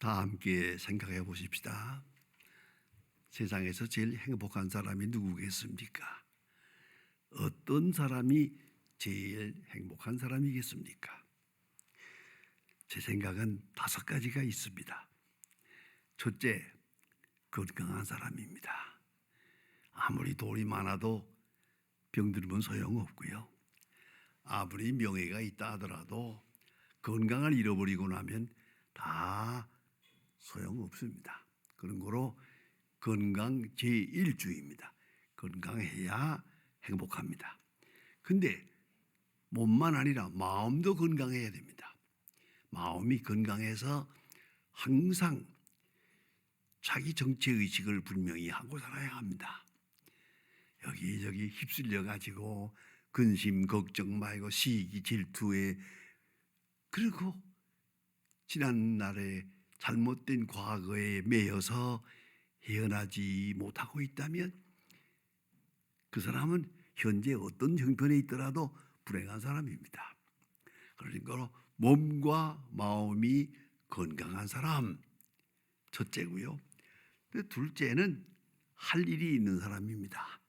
다 함께 생각해 보십시다. 세상에서 제일 행복한 사람이 누구겠습니까? 어떤 사람이 제일 행복한 사람이겠습니까? 제 생각은 5가지가 있습니다. 첫째, 건강한 사람입니다. 아무리 돈이 많아도 병들면 소용없고요. 아무리 명예가 있다 하더라도 건강을 잃어버리고 나면 다 소용없습니다. 그런 거로 건강 제1주의입니다. 건강해야 행복합니다. 근데 몸만 아니라 마음도 건강해야 됩니다. 마음이 건강해서 항상 자기 정체의식을 분명히 하고 살아야 합니다. 여기저기 휩쓸려 가지고 근심, 걱정 말고 시기, 질투에, 그리고 지난날에 잘못된 과거에 매여서 헤어나지 못하고 있다면 그 사람은 현재 어떤 형편에 있더라도 불행한 사람입니다. 그러니까 몸과 마음이 건강한 사람, 첫째고요. 둘째는 할 일이 있는 사람입니다.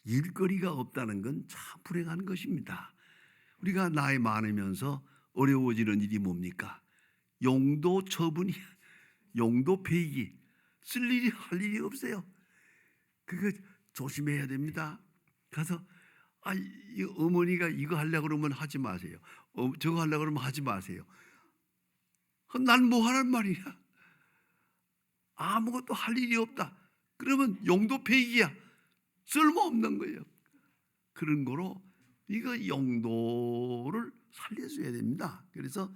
일거리가 없다는 건 참 불행한 것입니다. 우리가 나이 많으면서 어려워지는 일이 뭡니까? 용도 처분이, 용도 폐기, 쓸 일이 할 일이 없어요. 그거 조심해야 됩니다. 가서 이 어머니가 이거 하려고 그러면 하지 마세요. 저거 하려고 그러면 하지 마세요. 난 뭐 하란 말이야? 아무것도 할 일이 없다. 그러면 용도 폐기야. 쓸모없는 거예요. 그런 거로 이거 용도를 살려줘야 됩니다. 그래서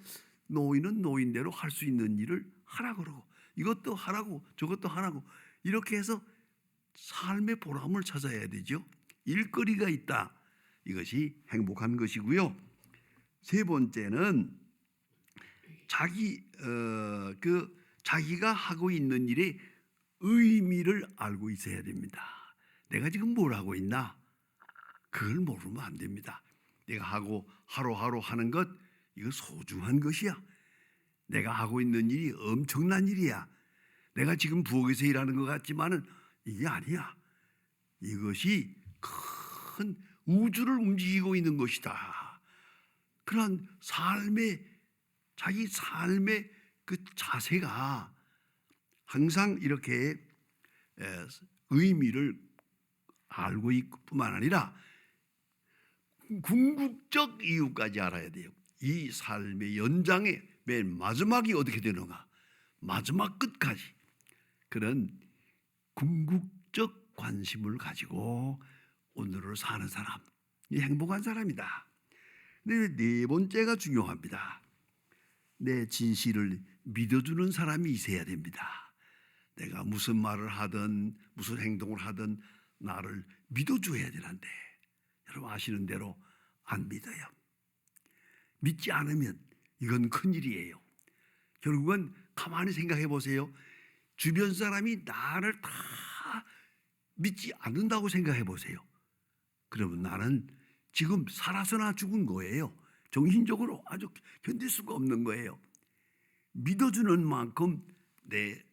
노인은 노인대로 할 수 있는 일을 하라고 그러고 이것도 하라고 저것도 하라고 이렇게 해서 삶의 보람을 찾아야 되죠. 일거리가 있다. 이것이 행복한 것이고요. 세 번째는 자기가 하고 있는 일의 의미를 알고 있어야 됩니다. 내가 지금 뭘 하고 있나? 그걸 모르면 안 됩니다. 내가 하고 하루하루 하는 것, 이거 소중한 것이야. 내가 하고 있는 일이 엄청난 일이야. 내가 지금 부엌에서 일하는 것 같지만은 이게 아니야. 이것이 큰 우주를 움직이고 있는 것이다. 그런 자기 삶의 그 자세가 항상 이렇게 의미를 알고 있을 뿐만 아니라 궁극적 이유까지 알아야 돼요. 이 삶의 연장의 맨 마지막이 어떻게 되는가? 마지막 끝까지 그런 궁극적 관심을 가지고 오늘을 사는 사람, 이 행복한 사람이다. 근데 네 번째가 중요합니다. 내 진실을 믿어주는 사람이 있어야 됩니다. 내가 무슨 말을 하든 무슨 행동을 하든 나를 믿어줘야 되는데 여러분 아시는 대로 안 믿어요. 믿지 않으면 이건 큰일이에요. 결국은 가만히 생각해 보세요. 주변 사람이 나를 다 믿지 않는다고 생각해 보세요. 그러면 나는 지금 살아서나 죽은 거예요. 정신적으로 아주 견딜 수가 없는 거예요. 믿어주는 만큼 내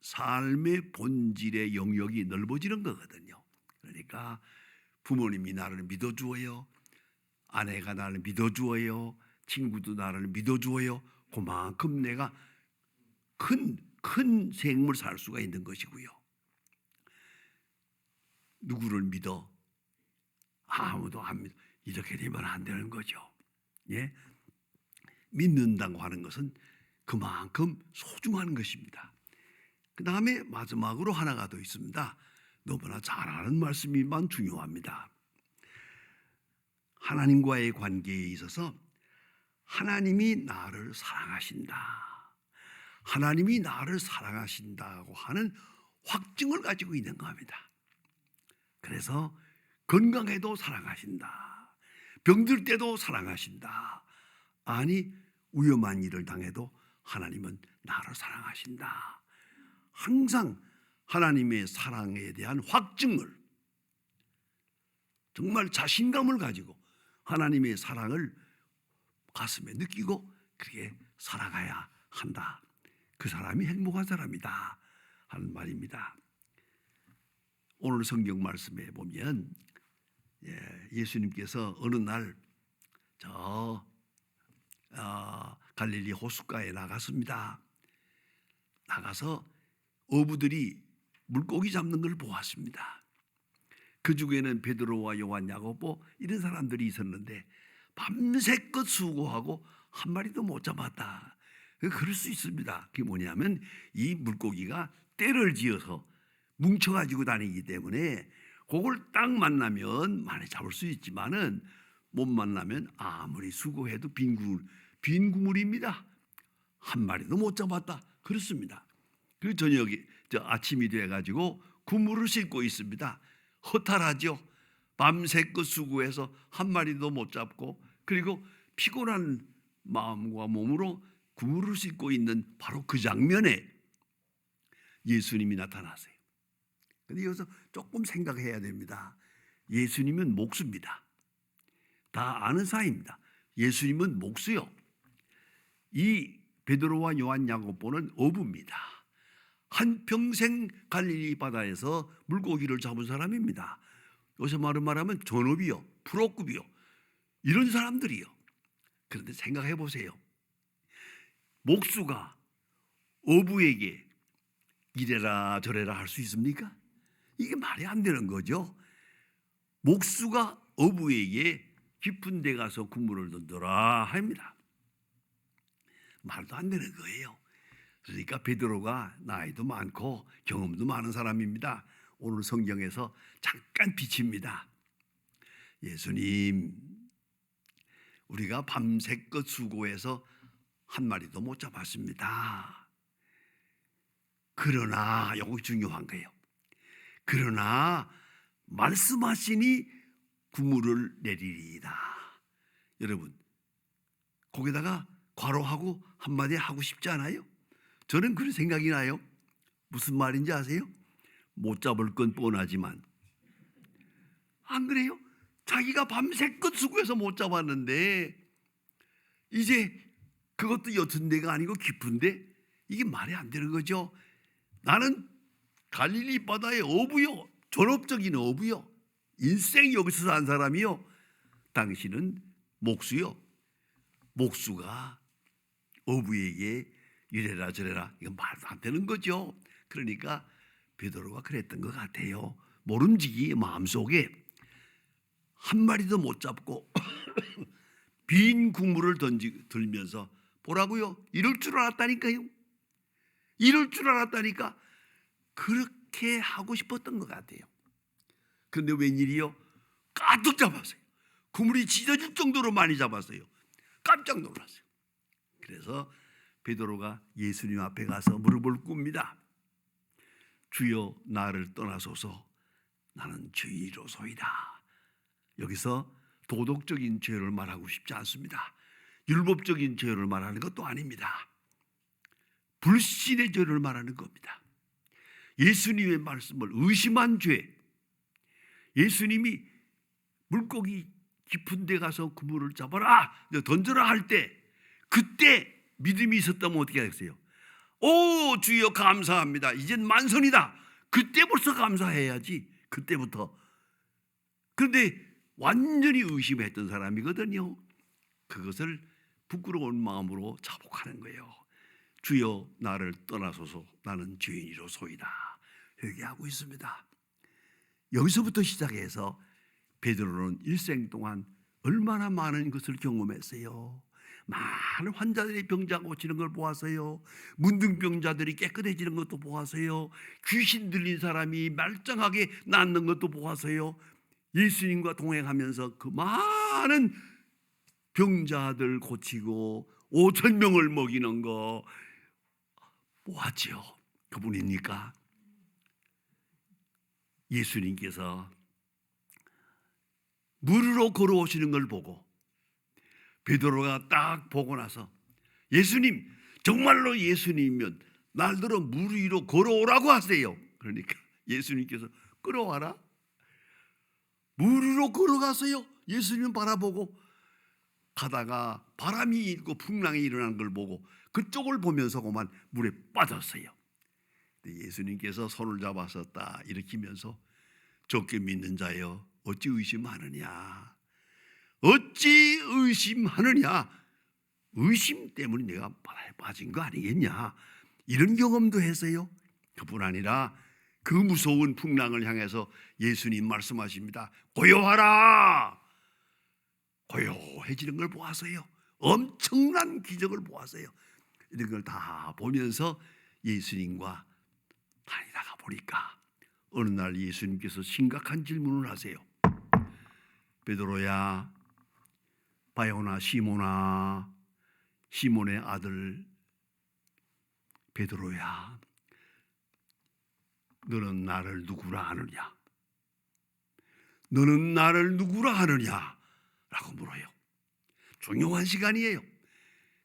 삶의 본질의 영역이 넓어지는 거거든요. 그러니까 부모님이 나를 믿어주어요. 아내가 나를 믿어주어요. 친구도 나를 믿어주어요. 그만큼 내가 큰 생을 살 수가 있는 것이고요. 누구를 믿어? 아무도 안 믿어. 이렇게 되면 안 되는 거죠. 예? 믿는다고 하는 것은 그만큼 소중한 것입니다. 그 다음에 마지막으로 하나가 더 있습니다. 너무나 잘 아는 말씀이만 중요합니다. 하나님과의 관계에 있어서 하나님이 나를 사랑하신다. 하나님이 나를 사랑하신다고 하는 확증을 가지고 있는 겁니다. 그래서 건강해도 사랑하신다. 병들 때도 사랑하신다. 아니 위험한 일을 당해도 하나님은 나를 사랑하신다. 항상 하나님의 사랑에 대한 확증을 정말 자신감을 가지고 하나님의 사랑을 가슴에 느끼고 그렇게 살아가야 한다. 그 사람이 행복한 사람이다 하는 말입니다. 오늘 성경 말씀에 보면 예수님께서 어느 날 갈릴리 호숫가에 나갔습니다. 나가서 어부들이 물고기 잡는 걸 보았습니다. 그 중에는 베드로와 요한, 야고보 이런 사람들이 있었는데 밤새껏 수고하고 한 마리도 못 잡았다. 그럴 수 있습니다. 그게 뭐냐면 이 물고기가 때를 지어서 뭉쳐가지고 다니기 때문에 그걸 딱 만나면 많이 잡을 수 있지만은 못 만나면 아무리 수고해도 빈 구물입니다. 한 마리도 못 잡았다. 그렇습니다. 그 저녁에 아침이 돼가지고 그물을 싣고 있습니다. 허탈하죠. 밤새껏 수고해서 한 마리도 못 잡고 그리고 피곤한 마음과 몸으로 그물을 싣고 있는 바로 그 장면에 예수님이 나타나세요. 근데 여기서 조금 생각해야 됩니다. 예수님은 목수입니다. 다 아는 사이입니다. 예수님은 목수요. 이 베드로와 요한, 야고보는 어부입니다. 한평생 갈릴리 바다에서 물고기를 잡은 사람입니다. 요새 말하면 전업이요, 프로급이요, 이런 사람들이요. 그런데 생각해 보세요. 목수가 어부에게 이래라 저래라 할 수 있습니까? 이게 말이 안 되는 거죠. 목수가 어부에게 깊은 데 가서 그물을 던져라 합니다. 말도 안 되는 거예요. 그러니까 베드로가 나이도 많고 경험도 많은 사람입니다. 오늘 성경에서 잠깐 비칩니다. 예수님, 우리가 밤새껏 수고해서 한 마리도 못 잡았습니다. 그러나 이거 중요한 거예요. 그러나 말씀하시니 그물을 내리리이다. 여러분, 거기다가 괄호하고 한마디 하고 싶지 않아요? 저는 그런 생각이 나요. 무슨 말인지 아세요? 못 잡을 건 뻔하지만. 안 그래요? 자기가 밤새껏 수고해서 못 잡았는데 이제 그것도 옅은 데가 아니고 깊은데 이게 말이 안 되는 거죠. 나는 갈릴리 바다의 어부요, 전업적인 어부요, 인생 여기서 산 사람이요. 당신은 목수요. 목수가 어부에게 이래라 저래라, 이건 말도 안 되는 거죠. 그러니까 베드로가 그랬던 것 같아요. 모름지기 마음속에 한 마리도 못 잡고 빈 국물을 들면서 보라고요? 이럴 줄 알았다니까요. 이럴 줄 알았다니까. 그렇게 하고 싶었던 것 같아요. 그런데 웬일이요? 가득 잡았어요. 그물이 찢어질 정도로 많이 잡았어요. 깜짝 놀랐어요. 그래서 베드로가 예수님 앞에 가서 무릎을 꿇습니다. 주여, 나를 떠나소서. 나는 죄인이로소이다. 여기서 도덕적인 죄를 말하고 싶지 않습니다. 율법적인 죄를 말하는 것도 아닙니다. 불신의 죄를 말하는 겁니다. 예수님의 말씀을 의심한 죄. 예수님이 물고기 깊은 데 가서 그물을 잡아라, 던져라 할 때 그때 믿음이 있었다면 어떻게 하겠어요? 오, 주여 감사합니다. 이젠 만선이다. 그때 벌써 감사해야지. 그때부터. 그런데 완전히 의심했던 사람이거든요. 그것을 부끄러운 마음으로 자복하는 거예요. 주여, 나를 떠나소서. 나는 죄인이로소이다. 회개하고 있습니다. 여기서부터 시작해서 베드로는 일생 동안 얼마나 많은 것을 경험했어요. 많은 환자들이 병자 고치는 걸 보았어요. 문둥병자들이 깨끗해지는 것도 보았어요. 귀신 들린 사람이 말짱하게 낫는 것도 보았어요. 예수님과 동행하면서 그 많은 병자들 고치고 5천 명을 먹이는 거 보았죠. 그분이니까 예수님께서 물으로 걸어오시는 걸 보고 베드로가 딱 보고 나서 예수님, 정말로 예수님이면 날들어 물 위로 걸어오라고 하세요. 그러니까 예수님께서 끌어와라. 물 위로 걸어가서요. 예수님 바라보고 가다가 바람이 일고 풍랑이 일어나는 걸 보고 그쪽을 보면서 그만 물에 빠졌어요. 예수님께서 손을 잡아서 딱 일으키면서 적게 믿는 자여 어찌 의심하느냐, 어찌 의심하느냐, 의심 때문에 내가 바다에 빠진 거 아니겠냐, 이런 경험도 했어요. 그뿐 아니라 그 무서운 풍랑을 향해서 예수님 말씀하십니다. 고요하라. 고요해지는 걸 보았어요. 엄청난 기적을 보았어요. 이런 걸 다 보면서 예수님과 다니다가 보니까 어느 날 예수님께서 심각한 질문을 하세요. 베드로야, 바요나 시몬아, 시몬의 아들 베드로야, 너는 나를 누구라 하느냐? 너는 나를 누구라 하느냐? 라고 물어요. 중요한 시간이에요.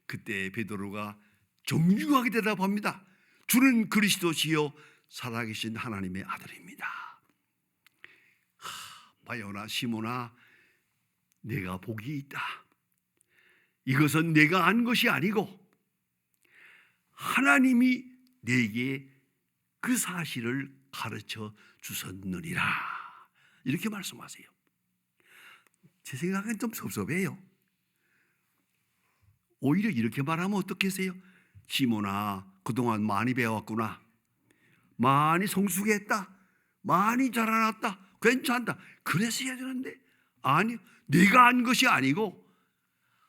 그때 베드로가 정중하게 대답합니다. 주는 그리스도시요 살아계신 하나님의 아들입니다. 바요나 시몬아, 내가 복이 있다. 이것은 내가 안 것이 아니고 하나님이 내게 그 사실을 가르쳐 주셨느니라. 이렇게 말씀하세요. 제 생각엔 좀 섭섭해요. 오히려 이렇게 말하면 어떻겠어요? 시몬아, 그동안 많이 배웠구나. 많이 성숙했다. 많이 자라났다. 괜찮다. 그랬어야 되는데 아니, 네가 한 것이 아니고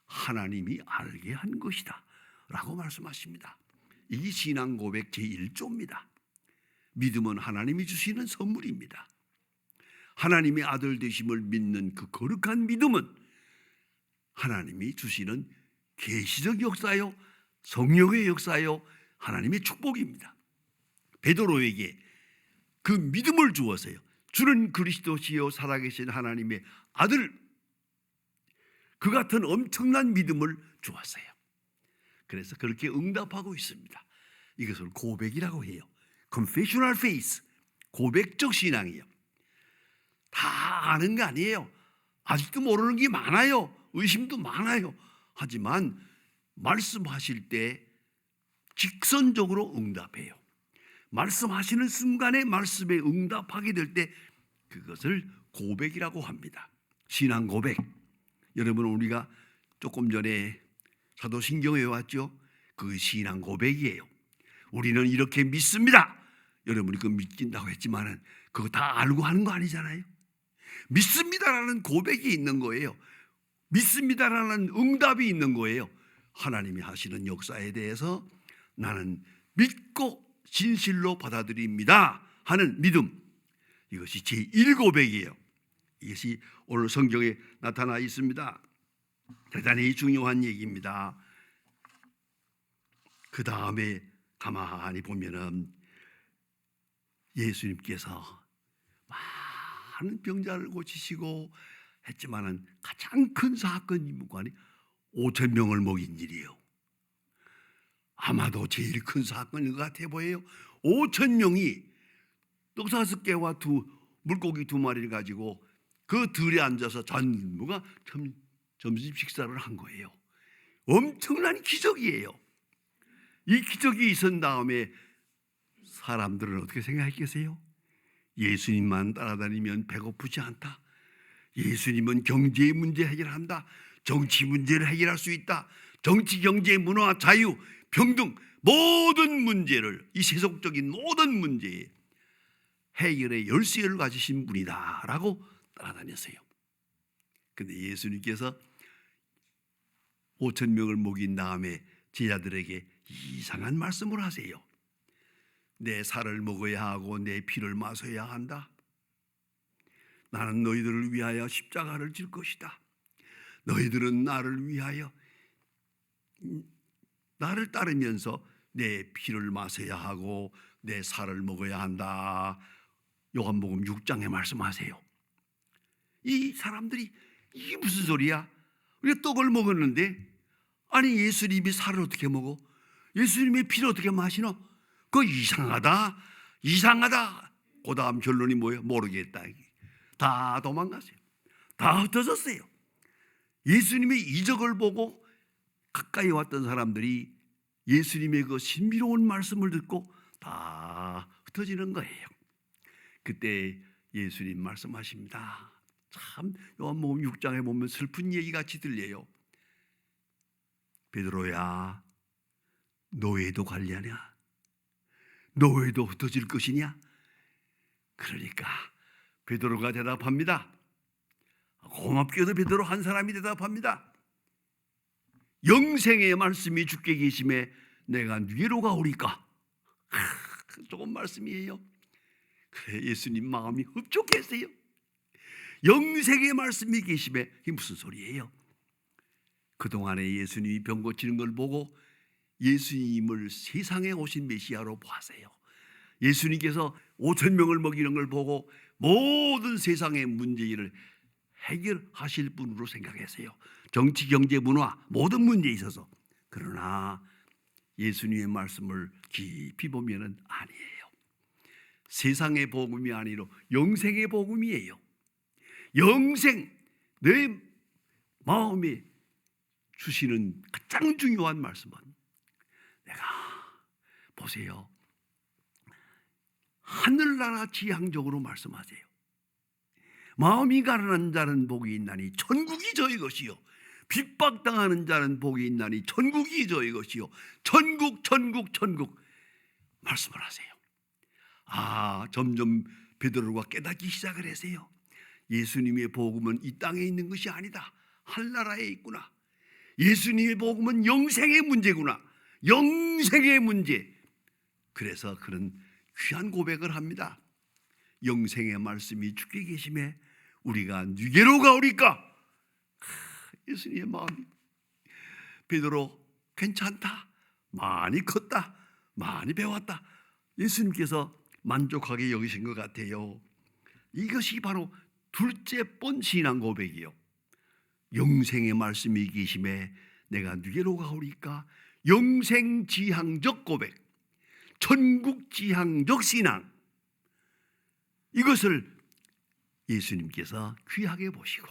하나님이 알게 한 것이다 라고 말씀하십니다. 이 신앙 고백 제1조입니다. 믿음은 하나님이 주시는 선물입니다. 하나님의 아들 되심을 믿는 그 거룩한 믿음은 하나님이 주시는 계시적 역사요, 성령의 역사요, 하나님의 축복입니다. 베드로에게 그 믿음을 주었어요. 주는 그리스도시요 살아계신 하나님의 아들, 그 같은 엄청난 믿음을 주었어요. 그래서 그렇게 응답하고 있습니다. 이것을 고백이라고 해요. Confessional faith, 고백적 신앙이에요. 다 아는 거 아니에요. 아직도 모르는 게 많아요. 의심도 많아요. 하지만 말씀하실 때 직선적으로 응답해요. 말씀하시는 순간에 말씀에 응답하게 될 때 그것을 고백이라고 합니다. 신앙 고백. 여러분, 우리가 조금 전에 사도신경 외웠죠? 그 신앙 고백이에요. 우리는 이렇게 믿습니다. 여러분이 그 믿긴다고 했지만은 그거 다 알고 하는 거 아니잖아요. 믿습니다라는 고백이 있는 거예요. 믿습니다라는 응답이 있는 거예요. 하나님이 하시는 역사에 대해서 나는 믿고 진실로 받아들입니다 하는 믿음, 이것이 제1고백이에요. 이것이 오늘 성경에 나타나 있습니다. 대단히 중요한 얘기입니다. 그 다음에 가만히 보면은 예수님께서 많은 병자를 고치시고 했지만은 가장 큰 사건이 5,000명을 먹인 일이에요. 아마도 제일 큰 사건인 것 같아 보여요. 5,000명이 떡 5개와 물고기 2마리를 가지고 그 들에 앉아서 전부가 점심 식사를 한 거예요. 엄청난 기적이에요. 이 기적이 있은 다음에 사람들은 어떻게 생각했겠어요? 예수님만 따라다니면 배고프지 않다. 예수님은 경제 문제 해결한다. 정치 문제를 해결할 수 있다. 정치, 경제, 문화, 자유, 평등 모든 문제를, 이 세속적인 모든 문제에 해결의 열쇠를 가지신 분이다 라고 따라다녔어요. 근데 예수님께서 5,000명을 먹인 다음에 제자들에게 이상한 말씀을 하세요. 내 살을 먹어야 하고 내 피를 마셔야 한다. 나는 너희들을 위하여 십자가를 질 것이다. 너희들은 나를 위하여 나를 따르면서 내 피를 마셔야 하고 내 살을 먹어야 한다. 요한복음 6장에 말씀하세요. 이 사람들이 이게 무슨 소리야? 우리가 떡을 먹었는데 아니 예수님이 살을 어떻게 먹어? 예수님의 피를 어떻게 마시노? 그거 이상하다. 그 다음 결론이 뭐예요? 모르겠다. 다 도망갔어요. 다 흩어졌어요. 예수님의 이적을 보고 가까이 왔던 사람들이 예수님의 그 신비로운 말씀을 듣고 다 흩어지는 거예요. 그때 예수님 말씀하십니다. 참 요한복음 6장에 보면 슬픈 얘기 같이 들려요. 베드로야, 너희도 관리하냐? 너희도 흩어질 것이냐? 그러니까 베드로가 대답합니다. 고맙게도 베드로 한 사람이 대답합니다. 영생의 말씀이 주께 계심에 내가 누게로 가오리까? 좋은 말씀이에요. 그래, 예수님 마음이 흡족했어요. 영생의 말씀이 계심에 이게 무슨 소리예요? 그동안에 예수님이 병 고치는 걸 보고 예수님을 세상에 오신 메시아로 보았어요. 예수님께서 5천 명을 먹이는 걸 보고 모든 세상의 문제를 해결하실 분으로 생각했어요. 정치, 경제, 문화 모든 문제에 있어서. 그러나 예수님의 말씀을 깊이 보면은 아니에요. 세상의 복음이 아니라 영생의 복음이에요. 영생, 내 마음에 주시는 가장 중요한 말씀은 내가 보세요. 하늘나라 지향적으로 말씀하세요. 마음이 가난한 자는 복이 있나니 천국이 저의 것이요, 핍박당하는 자는 복이 있나니 천국이 저의 것이요. 천국 말씀을 하세요. 점점 베드로가 깨닫기 시작을 했어요. 예수님의 복음은 이 땅에 있는 것이 아니다. 하늘나라에 있구나. 예수님의 복음은 영생의 문제구나. 영생의 문제. 그래서 그런 귀한 고백을 합니다. 영생의 말씀이 주께 계심에 우리가 누게로 가오리까? 예수님의 마음이, 베드로 괜찮다, 많이 컸다, 많이 배웠다, 예수님께서 만족하게 여기신 것 같아요. 이것이 바로 둘째 번 신앙 고백이요. 영생의 말씀이 계심에 내가 누게로 가오리까? 영생지향적 고백, 천국지향적 신앙, 이것을 예수님께서 귀하게 보시고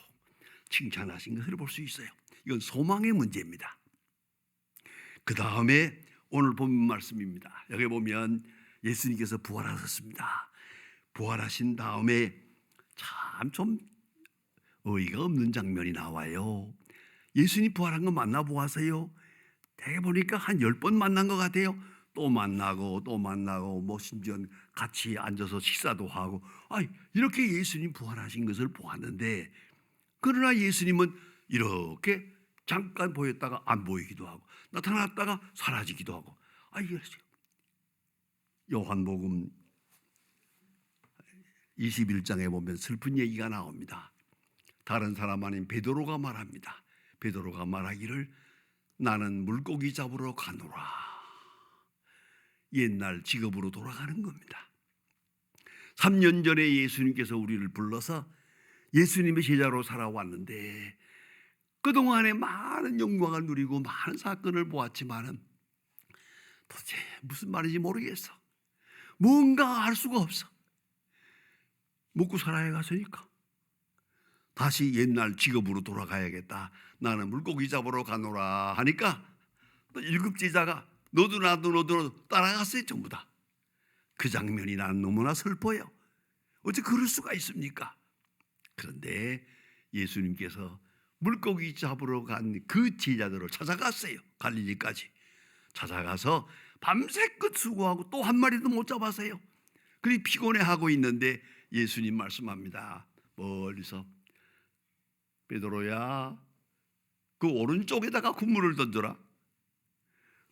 칭찬하신 것을 볼 수 있어요. 이건 소망의 문제입니다. 그 다음에 오늘 본 말씀입니다. 여기 보면 예수님께서 부활하셨습니다. 부활하신 다음에 참 좀 어이가 없는 장면이 나와요. 예수님 부활한 거 만나보았어요? 대개 보니까 한 10번 만난 것 같아요. 또 만나고 뭐 심지어 같이 앉아서 식사도 하고, 이렇게 예수님 부활하신 것을 보았는데, 그러나 예수님은 이렇게 잠깐 보였다가 안 보이기도 하고 나타났다가 사라지기도 하고, 이랬어요. 요한복음 21장에 보면 슬픈 얘기가 나옵니다. 다른 사람 아닌 베드로가 말합니다. 베드로가 말하기를 나는 물고기 잡으러 가노라. 옛날 직업으로 돌아가는 겁니다. 3년 전에 예수님께서 우리를 불러서 예수님의 제자로 살아왔는데 그동안에 많은 영광을 누리고 많은 사건을 보았지만은 도대체 무슨 말인지 모르겠어. 뭔가 알 수가 없어. 먹고 살아야 갔으니까 다시 옛날 직업으로 돌아가야겠다. 나는 물고기 잡으러 가노라 하니까 또 7 제자가 너도 나도 따라갔어요. 전부 다. 그 장면이 나는 너무나 슬퍼요. 어째 그럴 수가 있습니까? 그런데 예수님께서 물고기 잡으러 간 그 제자들을 찾아갔어요. 갈릴리까지 찾아가서 밤새껏 수고하고 또 한 마리도 못 잡았어요. 그리 피곤해하고 있는데 예수님 말씀합니다. 멀리서 베드로야, 그 오른쪽에다가 그물을 던져라.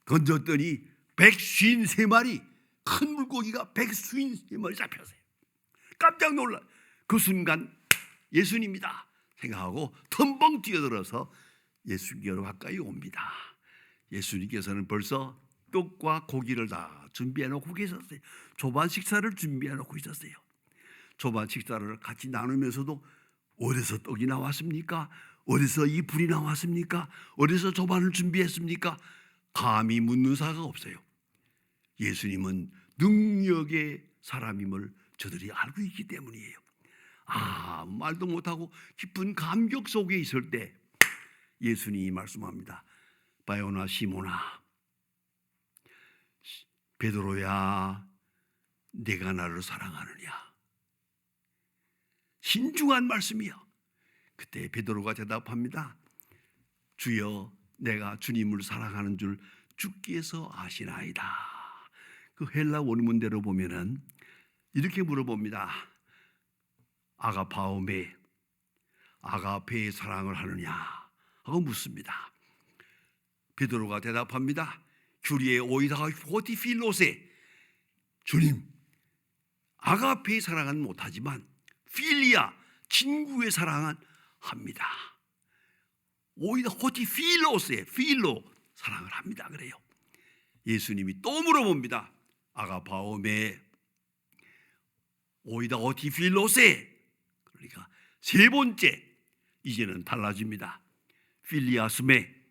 던졌더니 153마리, 큰 물고기가 153마리 잡혔어요. 깜짝 놀라. 그 순간 예수님이다 생각하고 텀벙 뛰어들어서 예수님께로 가까이 옵니다. 예수님께서는 벌써 떡과 고기를 다 준비해 놓고 계셨어요. 조반 식사를 준비해 놓고 있었어요. 조반 식사를 같이 나누면서도 어디서 떡이 나왔습니까? 어디서 이 불이 나왔습니까? 어디서 조반을 준비했습니까? 감히 묻는 사가 없어요. 예수님은 능력의 사람임을 저들이 알고 있기 때문이에요. 말도 못하고 깊은 감격 속에 있을 때 예수님이 말씀합니다. 바요나 시모나, 베드로야, 내가 나를 사랑하느냐? 신중한 말씀이요. 그때 베드로가 대답합니다. 주여, 내가 주님을 사랑하는 줄 주께서 아시나이다. 그 헬라 원문대로 보면은 이렇게 물어봅니다. 아가파오메, 아가페의 사랑을 하느냐 하고 묻습니다. 베드로가 대답합니다. 규리에 오이다가 포티 필로세, 주님, 아가페의 사랑은 못하지만 필리아, 친구의 사랑은 합니다. 오이다 호티 필로세, 필로 사랑을 합니다. 그래요. 예수님이 또 물어봅니다. 아가파오메, 오이다 호티 필로세. 그러니까 세 번째, 이제는 달라집니다. 필리아스메,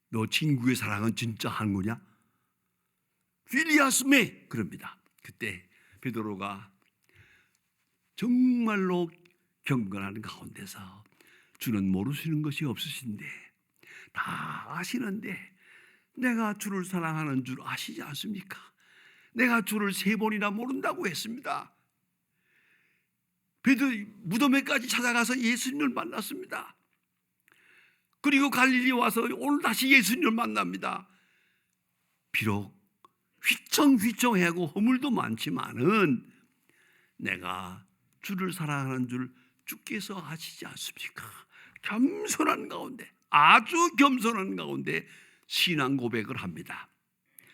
너 친구의 사랑은 진짜 한 거냐? 필리아스메, 그럽니다. 그때 베드로가 정말로 경건하는 가운데서 주는 모르시는 것이 없으신데 다 아시는데 내가 주를 사랑하는 줄 아시지 않습니까? 내가 주를 3번이나 모른다고 했습니다. 베드로 무덤에까지 찾아가서 예수님을 만났습니다. 그리고 갈릴리 와서 오늘 다시 예수님을 만납니다. 비록 휘청휘청하고 허물도 많지만은 내가 주를 사랑하는 줄 주께서 아시지 않습니까? 겸손한 가운데, 아주 겸손한 가운데 신앙 고백을 합니다.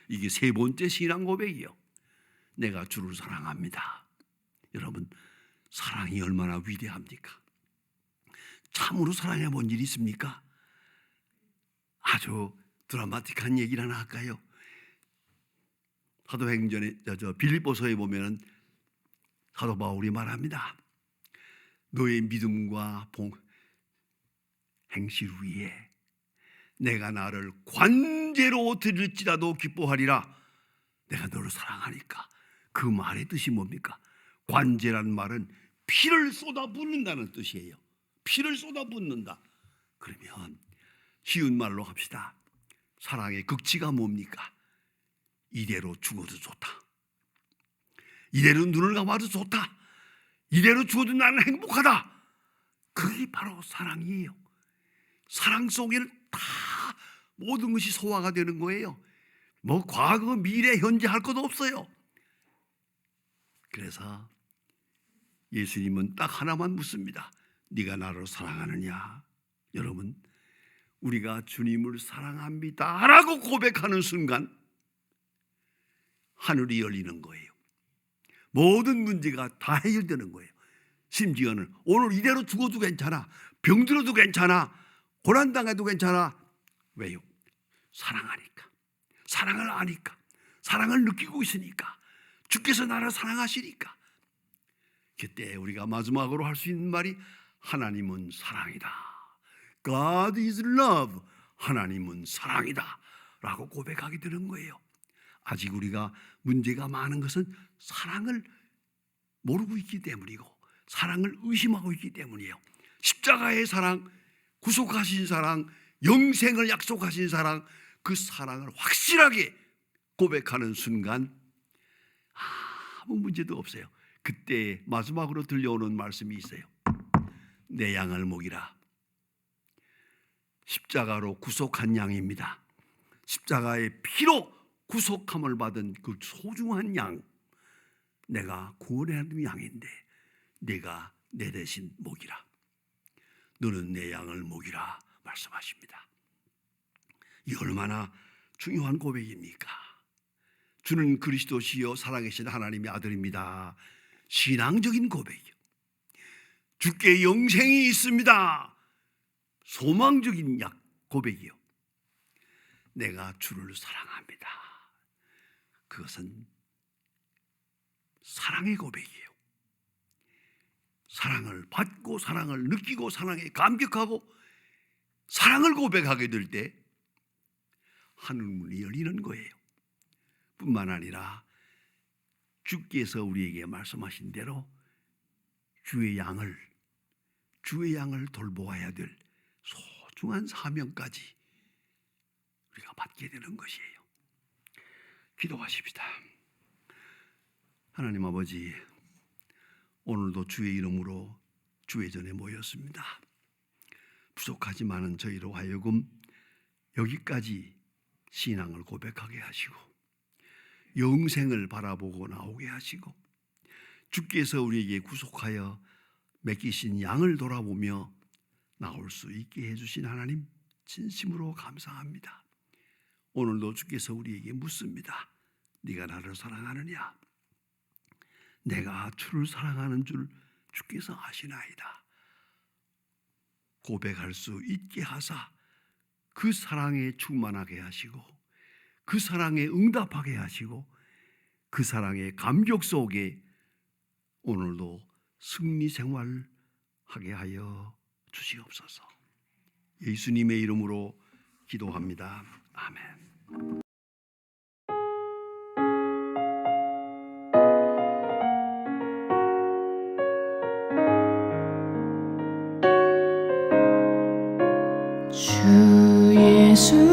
이게 3번째 신앙 고백이요. 내가 주를 사랑합니다. 여러분, 사랑이 얼마나 위대합니까? 참으로 사랑해 본 일이 있습니까? 아주 드라마틱한 얘기를 하나 할까요? 사도행전에 빌립보서에 보면은 사도 바울이 말합니다. 너의 믿음과 행실 위에 내가 나를 관제로 드릴지라도 기뻐하리라. 내가 너를 사랑하니까. 그 말의 뜻이 뭡니까? 관제라는 말은 피를 쏟아붓는다는 뜻이에요. 피를 쏟아붓는다. 그러면 쉬운 말로 합시다. 사랑의 극치가 뭡니까? 이대로 죽어도 좋다. 이대로 눈을 감아도 좋다. 이대로 죽어도 나는 행복하다. 그게 바로 사랑이에요. 사랑 속에는 다 모든 것이 소화가 되는 거예요. 뭐 과거, 미래, 현재 할 것도 없어요. 그래서 예수님은 딱 하나만 묻습니다. 네가 나를 사랑하느냐? 여러분, 우리가 주님을 사랑합니다 라고 고백하는 순간 하늘이 열리는 거예요. 모든 문제가 다 해결되는 거예요. 심지어는 오늘 이대로 죽어도 괜찮아, 병들어도 괜찮아, 고난당해도 괜찮아. 왜요? 사랑하니까, 사랑을 아니까, 사랑을 느끼고 있으니까, 주께서 나를 사랑하시니까. 그때 우리가 마지막으로 할 수 있는 말이 하나님은 사랑이다. God is love. 하나님은 사랑이다 라고 고백하게 되는 거예요. 아직 우리가 문제가 많은 것은 사랑을 모르고 있기 때문이고 사랑을 의심하고 있기 때문이에요. 십자가의 사랑, 구속하신 사랑, 영생을 약속하신 사랑, 그 사랑을 확실하게 고백하는 순간 아무 문제도 없어요. 그때 마지막으로 들려오는 말씀이 있어요. 내 양을 먹이라. 십자가로 구속한 양입니다. 십자가의 피로 구속함을 받은 그 소중한 양, 내가 구원하는 양인데 내가 내 대신 먹이라. 너는 내 양을 먹이라 말씀하십니다. 이 얼마나 중요한 고백입니까? 주는 그리스도시요 살아계신 하나님의 아들입니다. 신앙적인 고백이요. 주께 영생이 있습니다. 소망적인 고백이요. 내가 주를 사랑합니다. 그것은 사랑의 고백이에요. 사랑을 받고 사랑을 느끼고 사랑에 감격하고 사랑을 고백하게 될 때 하늘문이 열리는 거예요. 뿐만 아니라 주께서 우리에게 말씀하신 대로 주의 양을 돌보아야 될 소중한 사명까지 우리가 받게 되는 것이에요. 기도하십시다. 하나님 아버지, 오늘도 주의 이름으로 주의 전에 모였습니다. 부족하지만은 저희로 하여금 여기까지 신앙을 고백하게 하시고 영생을 바라보고 나오게 하시고 주께서 우리에게 구속하여 맡기신 양을 돌아보며 나올 수 있게 해주신 하나님 진심으로 감사합니다. 오늘도 주께서 우리에게 묻습니다. 네가 나를 사랑하느냐? 내가 주를 사랑하는 줄 주께서 아시나이다. 고백할 수 있게 하사 그 사랑에 충만하게 하시고 그 사랑에 응답하게 하시고 그 사랑의 감격 속에 오늘도 승리 생활하게 하여 주시옵소서. 예수님의 이름으로 기도합니다. 아멘. 주 예수